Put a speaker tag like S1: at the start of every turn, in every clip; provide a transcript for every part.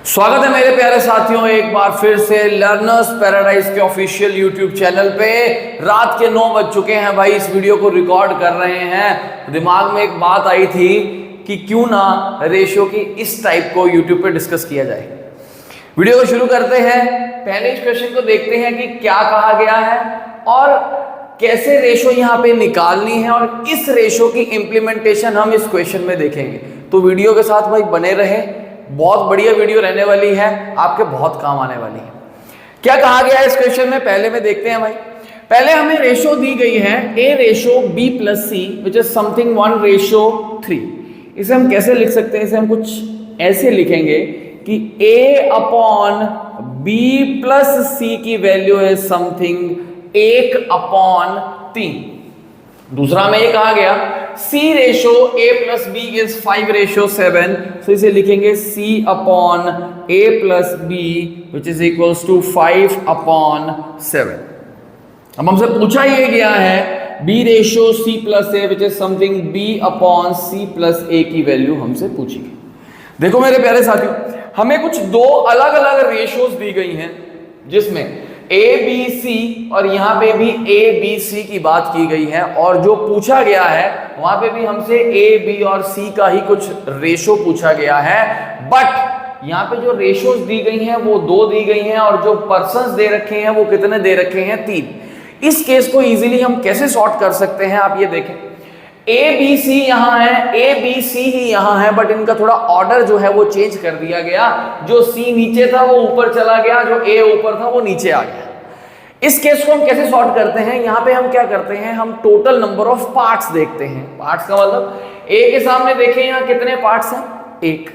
S1: स्वागत है मेरे प्यारे साथियों एक बार फिर से लर्नर्स पैराडाइज के ऑफिशियल यूट्यूब चैनल पे। रात के 9 बज चुके हैं भाई, इस वीडियो को रिकॉर्ड कर रहे हैं। दिमाग में एक बात आई थी कि क्यों ना रेशियो की इस टाइप को यूट्यूब पे डिस्कस किया जाए। वीडियो को शुरू करते हैं। पहले इस क्वेश्चन को देखते हैं कि क्या कहा गया है और कैसे रेशो यहाँ पे निकालनी है, और इस रेशो की इंप्लीमेंटेशन हम इस क्वेश्चन में देखेंगे। तो वीडियो के साथ भाई बने रहे, बहुत बढ़िया वीडियो रहने वाली है, आपके बहुत काम आने वाली है। क्या कहा गया है इस क्वेश्चन में पहले में देखते हैं भाई। पहले हमें रेशो दी गई है a ratio b plus c which is something 1 ratio 3। इसे हम कैसे लिख सकते हैं? इसे हम कुछ ऐसे लिखेंगे कि a अपॉन b प्लस सी की वैल्यू है समथिंग 1 अपॉन 3। दूसरा में ये कहा गया c ratio a plus b is 5 ratio 7, तो इसे लिखेंगे c upon a plus b which is equals to 5 upon 7। अब हमसे पूछा ये गया है b ratio c plus a which is something b upon c plus a की वैल्यू हमसे पूछी गई। देखो मेरे प्यारे साथियों, हमें कुछ दो अलग अलग रेशोज दी गई हैं जिसमें ए बी सी और यहाँ पे भी ए बी सी की बात की गई है, और जो पूछा गया है वहां पे भी हमसे ए बी और सी का ही कुछ रेशो पूछा गया है। बट यहाँ पे जो रेशोज दी गई हैं वो 2 दी गई हैं, और जो पर्संस दे रखे हैं वो कितने दे रखे हैं? 3। इस केस को इजीली हम कैसे सॉर्ट कर सकते हैं आप ये देखें। ए बी सी यहाँ है, ए बी सी ही यहाँ है, बट इनका थोड़ा ऑर्डर जो है वो चेंज कर दिया गया। जो सी नीचे था वो ऊपर चला गया, जो ए ऊपर था वो नीचे आ गया। इस केस को हम कैसे सॉर्ट करते हैं? यहाँ पे हम क्या करते हैं, हम टोटल नंबर ऑफ पार्ट्स देखते हैं। पार्ट्स का मतलब ए के सामने देखें यहाँ कितने पार्ट्स हैं? 1।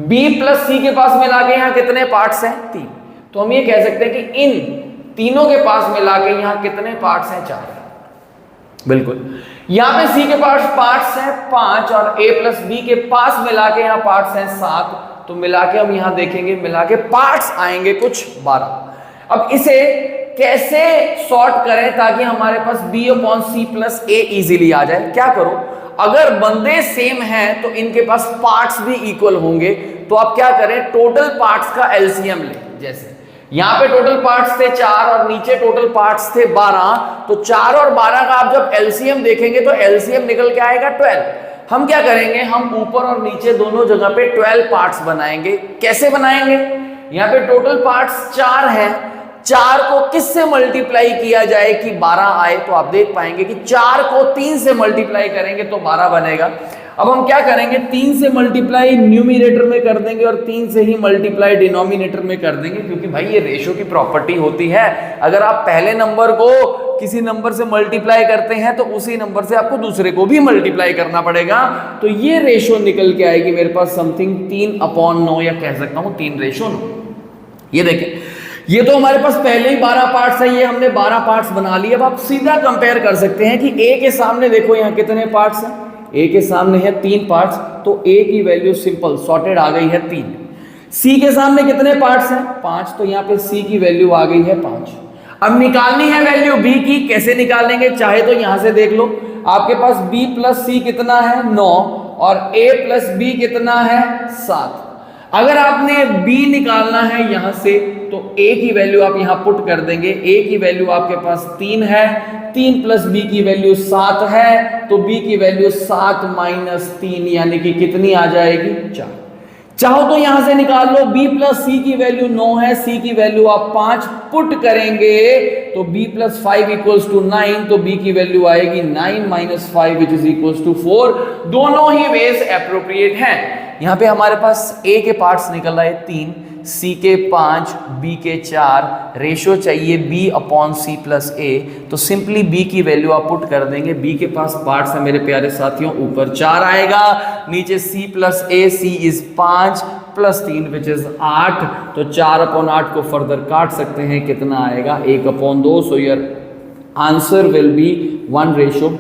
S1: बी प्लस सी के पास मिला के यहाँ कितने पार्ट्स हैं? 3। तो हम ये कह सकते हैं कि इन तीनों के पास मिला के यहाँ कितने पार्ट्स हैं? 4। बिल्कुल। यहाँ पे सी के पास पार्ट्स हैं 5, और ए प्लस बी के पास मिला के यहाँ पार्ट्स हैं 7। तो मिला के हम यहाँ देखेंगे, मिला के पार्ट्स आएंगे कुछ 12। अब इसे कैसे सॉर्ट करें ताकि हमारे पास b अपॉन सी प्लस ए इजीली आ जाए? क्या करो, अगर बंदे सेम हैं तो इनके पास पार्ट्स भी इक्वल होंगे। तो आप क्या करें, टोटल पार्ट्स का एलसीएम लें। जैसे यहाँ पे टोटल पार्ट्स थे 4 और नीचे टोटल पार्ट्स थे 12, तो 4 और 12 का आप जब एलसीएम देखेंगे तो एलसीएम निकल के आएगा 12। हम क्या करेंगे, हम ऊपर और नीचे दोनों जगह पे 12 पार्ट्स बनाएंगे। कैसे बनाएंगे? यहाँ पे टोटल पार्ट्स 4 हैं, 4 को किस से मल्टीप्लाई किया जाए कि 12 आए? तो आप देख पाएंगे कि 4 को 3 से मल्टीप्लाई करेंगे तो 12 बनेगा। अब हम क्या करेंगे, 3 से मल्टीप्लाई न्यूमिनेटर में कर देंगे और 3 से ही मल्टीप्लाई डिनोमिनेटर में कर देंगे, क्योंकि भाई ये रेशो की प्रॉपर्टी होती है। अगर आप पहले नंबर को किसी नंबर से मल्टीप्लाई करते हैं तो उसी नंबर से आपको दूसरे को भी मल्टीप्लाई करना पड़ेगा। तो ये रेशो निकल के आएगी मेरे पास समथिंग 3 अपॉन 9, या कह सकता हूं 3 रेशो 9। ये देखें, ये तो हमारे पास पहले ही 12 पार्ट्स है, ये हमने 12 पार्ट्स बना लिए। अब आप सीधा कंपेयर कर सकते हैं कि ए के सामने देखो यहाँ कितने पार्ट्स हैं। ए के सामने है 3 पार्ट्स, तो ए की वैल्यू सिंपल सॉर्टेड आ गई है 3। सी के सामने कितने पार्ट्स हैं? 5, तो यहाँ पे सी की वैल्यू आ गई है 5। अब निकालनी है वैल्यू बी की। कैसे निकालेंगे? चाहे तो यहां से देख लो, आपके पास बी प्लस सी कितना है? 9, और ए प्लस बी कितना है? 7। अगर आपने b निकालना है यहां से तो a की वैल्यू आप यहां पुट कर देंगे। a की वैल्यू आपके पास 3 है, 3 प्लस b की वैल्यू 7 है, तो b की वैल्यू 7 माइनस 3 यानी कि कितनी आ जाएगी? 4। चाहो तो यहां से निकाल लो, b प्लस सी की वैल्यू 9 है, c की वैल्यू आप 5 पुट करेंगे तो b प्लस 5 इक्वल्स टू 9, तो b की वैल्यू आएगी 9 minus 5 which is equals to 4। दोनों ही वेज एप्रोप्रिएट हैं। यहाँ पे हमारे पास a के पार्ट्स निकल रहा है 3, c के 5, b के 4, रेशो चाहिए b upon c plus a। तो सिंपली b की वैल्यू आप पुट कर देंगे। b के पास पार्ट्स है मेरे प्यारे साथियों, ऊपर 4 आएगा, नीचे c plus a, c is 5 plus 3 which is 8। तो 4 अपॉन 8 को फर्दर काट सकते हैं, कितना आएगा? 1 upon 2। So your answer will be 1 ratio 2।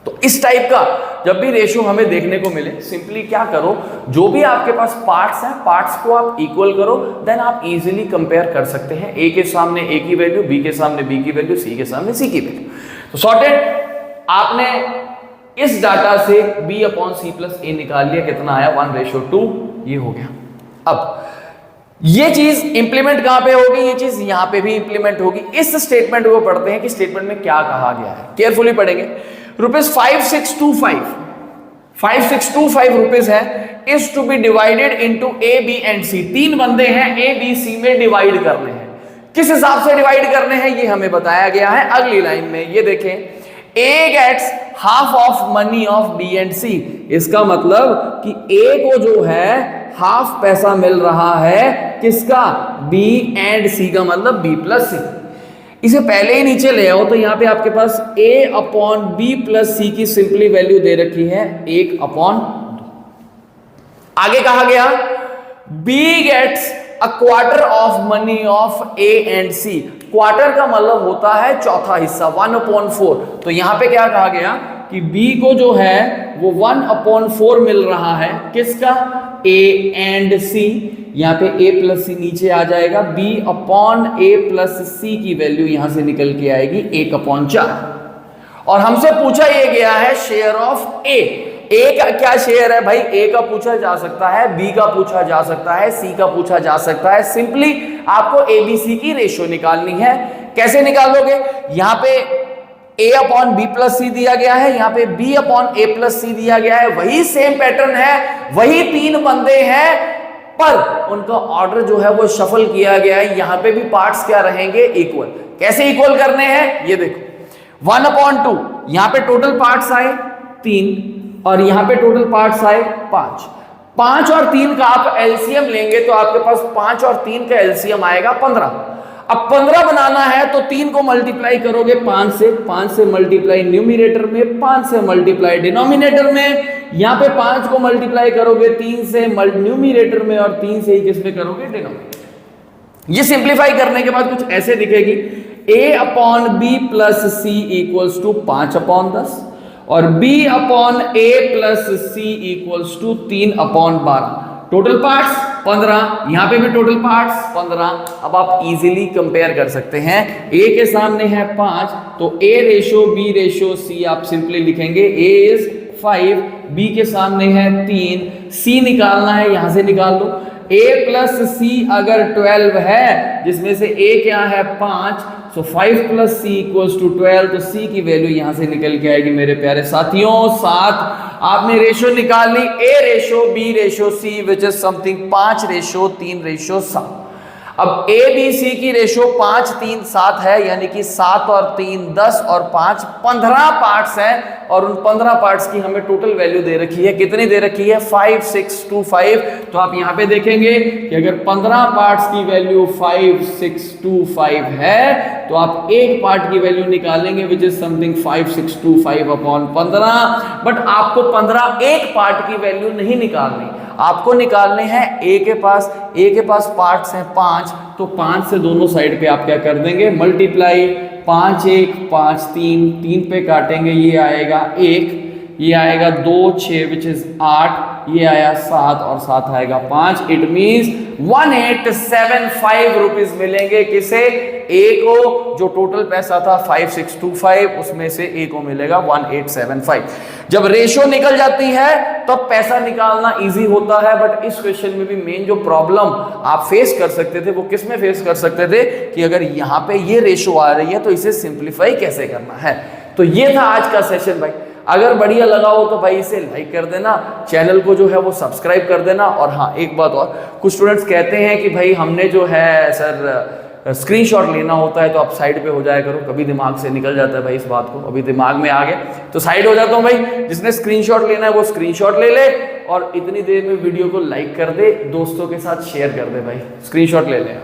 S1: तो इस टाइप का जब भी रेशो हमें देखने को मिले, सिंपली क्या करो, जो भी आपके पास पार्ट्स हैं पार्ट्स को आप इक्वल करो, देन आप इजीली कंपेयर कर सकते हैं। ए के सामने ए की वैल्यू, बी के सामने बी की वैल्यू, सी के सामने सी की वैल्यू। तो सॉर्टेड। आपने इस डाटा से b अपॉन सी प्लस ए निकाल लिया, कितना आया? 1 रेशो 2। ये हो गया। अब ये चीज इंप्लीमेंट कहां पे होगी, ये चीज यहां पे भी इंप्लीमेंट होगी। इस स्टेटमेंट को पढ़ते हैं कि स्टेटमेंट में क्या कहा गया है, केयरफुली पढ़ेंगे। रुपीज 5625 रुपीज है, is to be divided into A B and C. 3 बंदे हैं, ए बी सी में डिवाइड करने हैं। किस हिसाब से डिवाइड करने हैं ये हमें बताया गया है अगली लाइन में। ये देखें, A gets half of money of B and C. इसका मतलब कि ए को जो है हाफ पैसा मिल रहा है, किसका, बी एंड सी का, मतलब बी प्लस सी। इसे पहले ही नीचे ले आओ तो यहां पे आपके पास a अपॉन बी प्लस सी की सिंपली वैल्यू दे रखी है 1/2। आगे कहा गया b gets a quarter of money of a and c। Quarter का मतलब होता है चौथा हिस्सा, 1/4। तो यहां पे क्या कहा गया कि b को जो है वो 1/4 मिल रहा है, किसका, a एंड c। यहां पे a प्लस सी नीचे आ जाएगा, b अपॉन a प्लस सी की वैल्यू यहां से निकल के आएगी 1/4। और हमसे पूछा ये गया है शेयर ऑफ a। a का क्या शेयर है भाई, a का पूछा जा सकता है, b का पूछा जा सकता है, c का पूछा जा सकता है। सिंपली आपको abc की रेशियो निकालनी है। कैसे निकालोगे, यहां पे a अपॉन बी प्लस सी दिया गया है, यहां पे b अपॉन a प्लस सी दिया गया है। वही सेम पैटर्न है, वही 3 बंदे हैं, पर उनका ऑर्डर जो है वो शफल किया गया है। यहां पे भी पार्ट्स क्या रहेंगे, इक्वल। कैसे इक्वल करने हैं ये देखो, 1/2। यहां पे टोटल पार्ट्स आए 3 और यहां पे टोटल पार्ट्स आए 5। 5 और 3 का आप एलसीएम लेंगे तो आपके पास 5 और 3 का एलसीएम आएगा 15। अब 15 बनाना है तो 3 को मल्टीप्लाई करोगे 5 से, 5 से मल्टीप्लाई न्यूमरेटर में, 5 से मल्टीप्लाई डिनोमिनेटर में। यहां पे 5 को मल्टीप्लाई करोगे 3 से न्यूमरेटर में और 3 से ही किसमें करोगे, डिनोमिनेटर। ये सिंप्लीफाई करने के बाद कुछ ऐसे दिखेगी, a upon b plus c equals to 5/10 और b upon a plus c equals to 3/12। Total parts 15, यहां पे भी टोटल पार्ट्स 15। अब आप इजीली कंपेयर कर सकते हैं, a के सामने है 5 तो a ratio b ratio c आप सिंपली लिखेंगे, a इज 5, b के सामने है 3, c निकालना है, यहां से निकाल लो। a प्लस c अगर 12 है, जिसमें से a क्या है 5, सो 5 प्लस सी इक्वल्स टू 12, तो c की वैल्यू यहां से निकल के आएगी मेरे प्यारे साथियों 7। आपने रेशो निकाल ली, a ratio b ratio c which is something 5 ratio 3 ratio 7। अब a b c की रेशो 5 3 7 है, यानी कि 7 और 3 10 और 5 15 पार्ट्स हैं और उन 15 पार्ट्स की हमें टोटल वैल्यू दे रखी है। कितनी दे रखी है, 5625। तो आप यहां पे देखेंगे कि अगर 15 पार्ट्स की वैल्यू 5625 है तो आप एक पार्ट की वैल्यू निकालेंगे विच इज समथिंग 5625/15। बट आपको 15 एक पार्ट की वैल्यू नहीं निकालनी, आपको निकालने हैं a के पास पार्ट्स हैं 5, तो 5 से दोनों साइड पे आप क्या कर देंगे, मल्टीप्लाई। 5 1 5 3, 3 पे काटेंगे, ये आएगा 1, ये आएगा 2 6 विच इज 8, ये आया 7 और 7 आएगा 5। इट मींस 1875 रुपीज मिलेंगे किसे, ए को। जो टोटल पैसा था 5625, उसमें से ए को मिलेगा 1875। जब रेशो निकल जाती है तो पैसा निकालना इजी होता है। बट इस क्वेश्चन में भी मेन जो प्रॉब्लम आप फेस कर सकते थे वो किस में फेस कर सकते थे कि अगर यहां पे ये रेशो आ रही है तो इसे सिंप्लीफाई कैसे करना है। तो ये था आज का सेशन भाई। अगर बढ़िया लगा हो तो भाई इसे लाइक कर देना, चैनल को जो है वो सब्सक्राइब कर देना। और हाँ, एक बात और, कुछ स्टूडेंट्स कहते हैं कि भाई हमने जो है सर स्क्रीनशॉट लेना होता है तो आप साइड पे हो जाया करो। कभी दिमाग से निकल जाता है भाई इस बात को, अभी दिमाग में आ गया तो साइड हो जाता हूँ भाई। जिसने स्क्रीनशॉट लेना है वो स्क्रीनशॉट ले ले और इतनी देर में वीडियो को लाइक कर दे, दोस्तों के साथ शेयर कर दे भाई, स्क्रीनशॉट ले ले।